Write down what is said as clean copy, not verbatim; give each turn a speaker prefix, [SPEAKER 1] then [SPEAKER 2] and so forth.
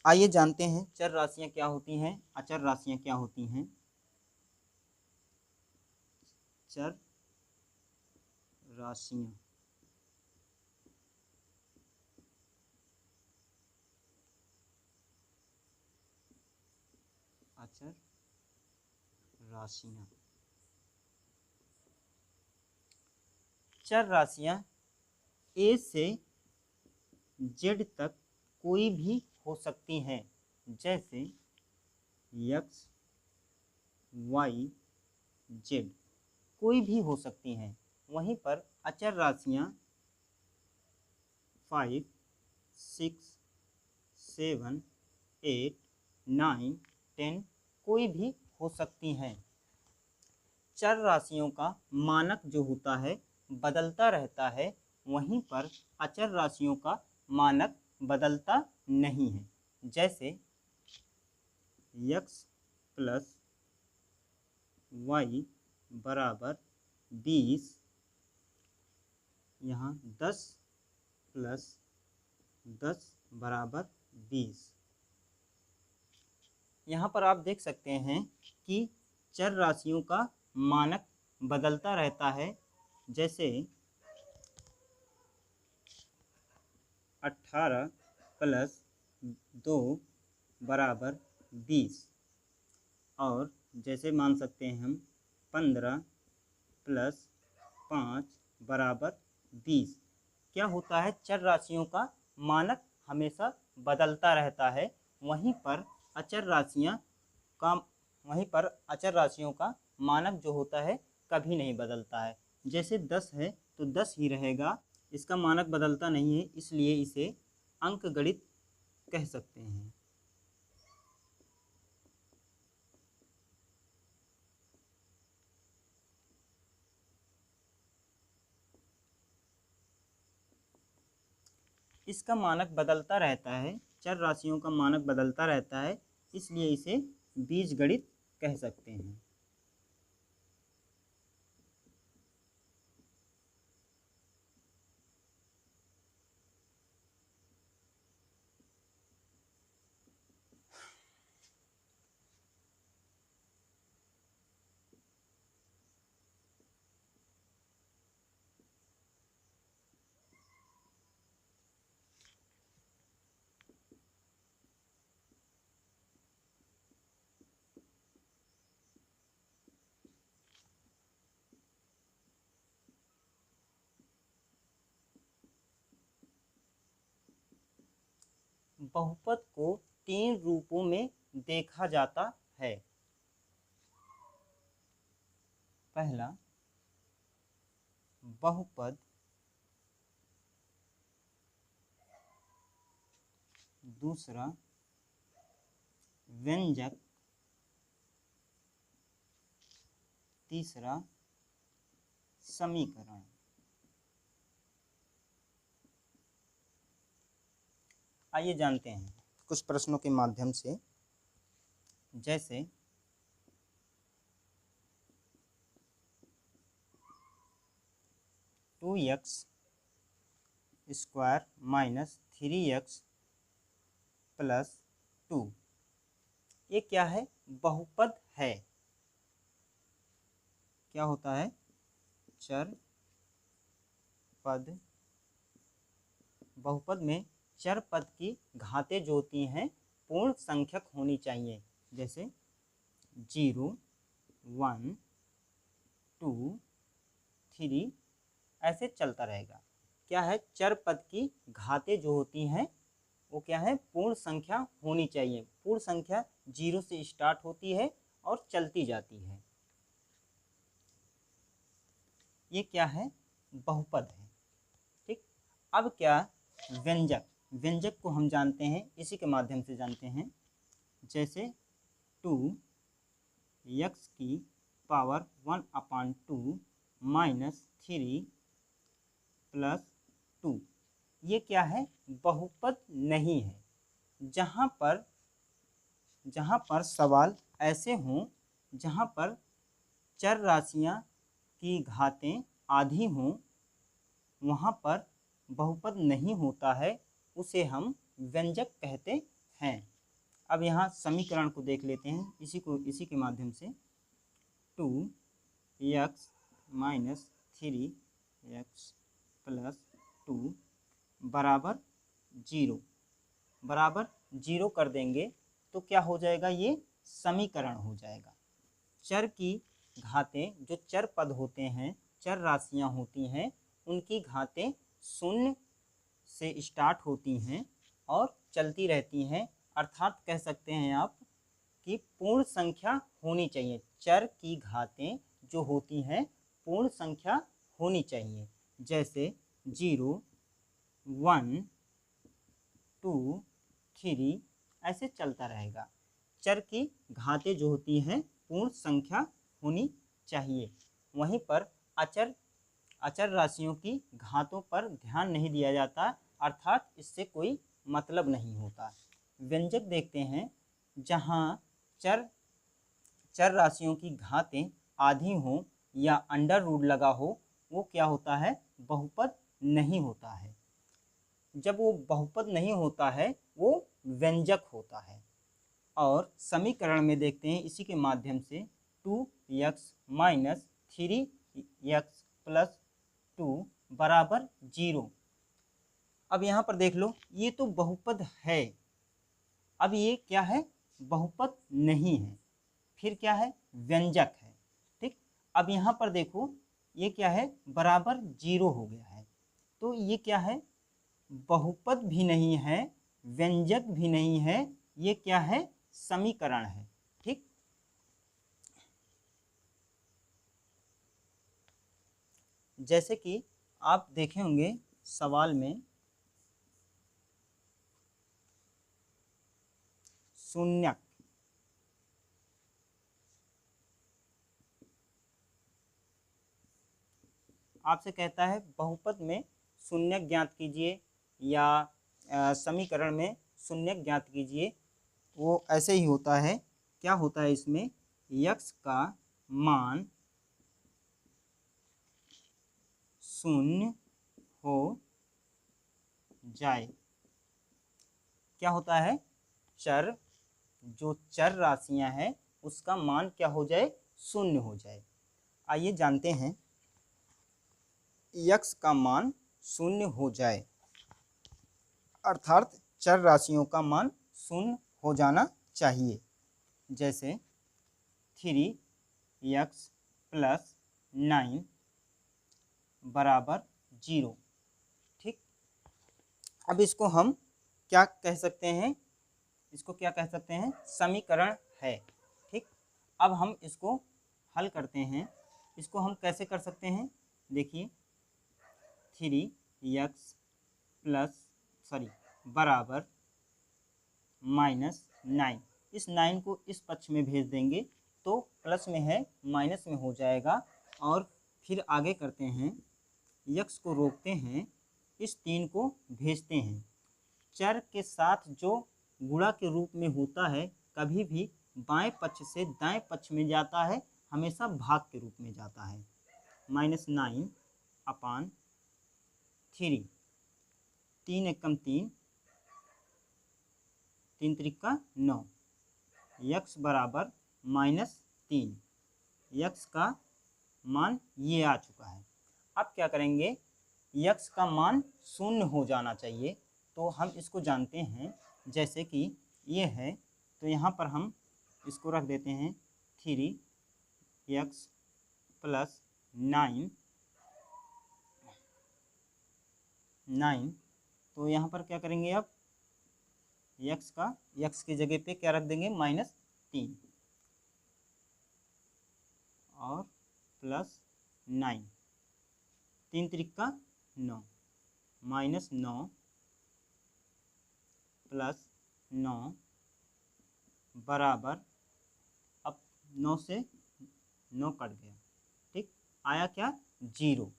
[SPEAKER 1] आइए जानते हैं चर राशियां क्या होती हैं, अचर राशियां क्या होती हैं। चर राशियां अचर राशियां। चर राशियां ए से जेड तक कोई भी हो सकती हैं, जैसे एक्स वाई जेड कोई भी हो सकती हैं। वहीं पर अचर राशियां 5, 6, 7, 8, 9, 10 कोई भी हो सकती हैं। चर राशियों का मानक जो होता है बदलता रहता है, वहीं पर अचर राशियों का मानक बदलता नहीं है। जैसे x प्लस वाई बराबर 20, यहाँ 10 प्लस 10 बराबर 20। यहाँ पर आप देख सकते हैं कि चर राशियों का मानक बदलता रहता है। जैसे 18 प्लस 2 बराबर 20, और जैसे मान सकते हैं हम 15 प्लस 5 बराबर 20। क्या होता है, चर राशियों का मानक हमेशा बदलता रहता है, वहीं पर अचर राशियां का वहीं पर अचर राशियों का मानक जो होता है कभी नहीं बदलता है। जैसे 10 है तो 10 ही रहेगा, इसका मानक बदलता नहीं है, इसलिए इसे अंकगणित कह सकते हैं। इसका मानक बदलता रहता है, चर राशियों का मानक बदलता रहता है, इसलिए इसे बीजगणित कह सकते हैं। बहुपद को 3 रूपों में देखा जाता है। पहला बहुपद, दूसरा व्यंजक, तीसरा समीकरण। आइए जानते हैं कुछ प्रश्नों के माध्यम से। जैसे 2x square minus 3x plus 2, ये क्या है, बहुपद है। क्या होता है, चर पद। बहुपद में चर पद की घातें जो होती हैं पूर्ण संख्यक होनी चाहिए। जैसे 0, 1, 2, 3 ऐसे चलता रहेगा। क्या है, चर पद की घातें जो होती हैं वो क्या है, पूर्ण संख्या होनी चाहिए। पूर्ण संख्या 0 से स्टार्ट होती है और चलती जाती है। ये क्या है, बहुपद है। ठीक, अब क्या, व्यंजक। व्यंजक को हम जानते हैं, इसी के माध्यम से जानते हैं। जैसे 2x की पावर 1/2 माइनस 3 प्लस 2, ये क्या है, बहुपद नहीं है। जहाँ पर सवाल ऐसे हों जहाँ पर चर राशियाँ की घातें आधी हों, वहाँ पर बहुपद नहीं होता है, उसे हम व्यंजक कहते हैं। अब यहाँ समीकरण को देख लेते हैं, इसी के माध्यम से 2x माइनस 3x प्लस 2 बराबर 0 कर देंगे तो क्या हो जाएगा, ये समीकरण हो जाएगा। चर की घातें, जो चर पद होते हैं, चर राशियां होती हैं, उनकी घातें शून्य से स्टार्ट होती हैं और चलती रहती हैं, अर्थात कह सकते हैं आप कि पूर्ण संख्या होनी चाहिए। चर की घातें जो होती हैं पूर्ण संख्या होनी चाहिए, जैसे 0, 1, 2, 3 ऐसे चलता रहेगा। चर की घातें जो होती हैं पूर्ण संख्या होनी चाहिए। वहीं पर अचर राशियों की घातों पर ध्यान नहीं दिया जाता, अर्थात इससे कोई मतलब नहीं होता। व्यंजक देखते हैं, जहाँ चर राशियों की घातें आधी हों या अंडर रूट लगा हो, वो क्या होता है, बहुपद नहीं होता है। जब वो बहुपद नहीं होता है वो व्यंजक होता है। और समीकरण में देखते हैं इसी के माध्यम से 2x माइनस 3x प्लस 2 बराबर 0। अब यहाँ पर देख लो, ये तो बहुपद है, अब ये क्या है, बहुपद नहीं है, फिर क्या है, व्यंजक है। ठीक, अब यहाँ पर देखो ये क्या है, बराबर 0 हो गया है, तो ये क्या है, बहुपद भी नहीं है, व्यंजक भी नहीं है, ये क्या है, समीकरण है। ठीक, जैसे कि आप देखे होंगे सवाल में शून्यक, आपसे कहता है बहुपद में शून्यक ज्ञात कीजिए या समीकरण में शून्यक ज्ञात कीजिए। वो ऐसे ही होता है, क्या होता है इसमें, x का मान शून्य हो जाए। क्या होता है, जो चर राशियां हैं उसका मान क्या हो जाए, शून्य हो जाए। आइए जानते हैं, x का मान शून्य हो जाए अर्थात चर राशियों का मान शून्य हो जाना चाहिए। जैसे 3x प्लस 9 बराबर 0। ठीक, अब इसको हम क्या कह सकते हैं, इसको क्या कह सकते हैं, समीकरण है। ठीक, अब हम इसको हल करते हैं। इसको हम कैसे कर सकते हैं, देखिए 3x बराबर -9, इस 9 को इस पक्ष में भेज देंगे तो प्लस में है माइनस में हो जाएगा। और फिर आगे करते हैं, x को रोकते हैं, इस 3 को भेजते हैं। चर के साथ जो गुणा के रूप में होता है कभी भी बाएं पक्ष से दाएं पक्ष में जाता है, हमेशा भाग के रूप में जाता है। -9 अपान 3, 3 एकम 3, 3 त्रिका 9, x बराबर -3, x का मान ये आ चुका है। अब क्या करेंगे, x का मान शून्य हो जाना चाहिए, तो हम इसको जानते हैं। जैसे कि ये है तो यहाँ पर हम इसको रख देते हैं 3x प्लस 9, तो यहाँ पर क्या करेंगे, अब x की जगह पे क्या रख देंगे, -3 और प्लस 9, 3 त्रिका 9, -9 प्लस 9 बराबर, अब 9 से 9 कट गया, ठीक, आया क्या, 0।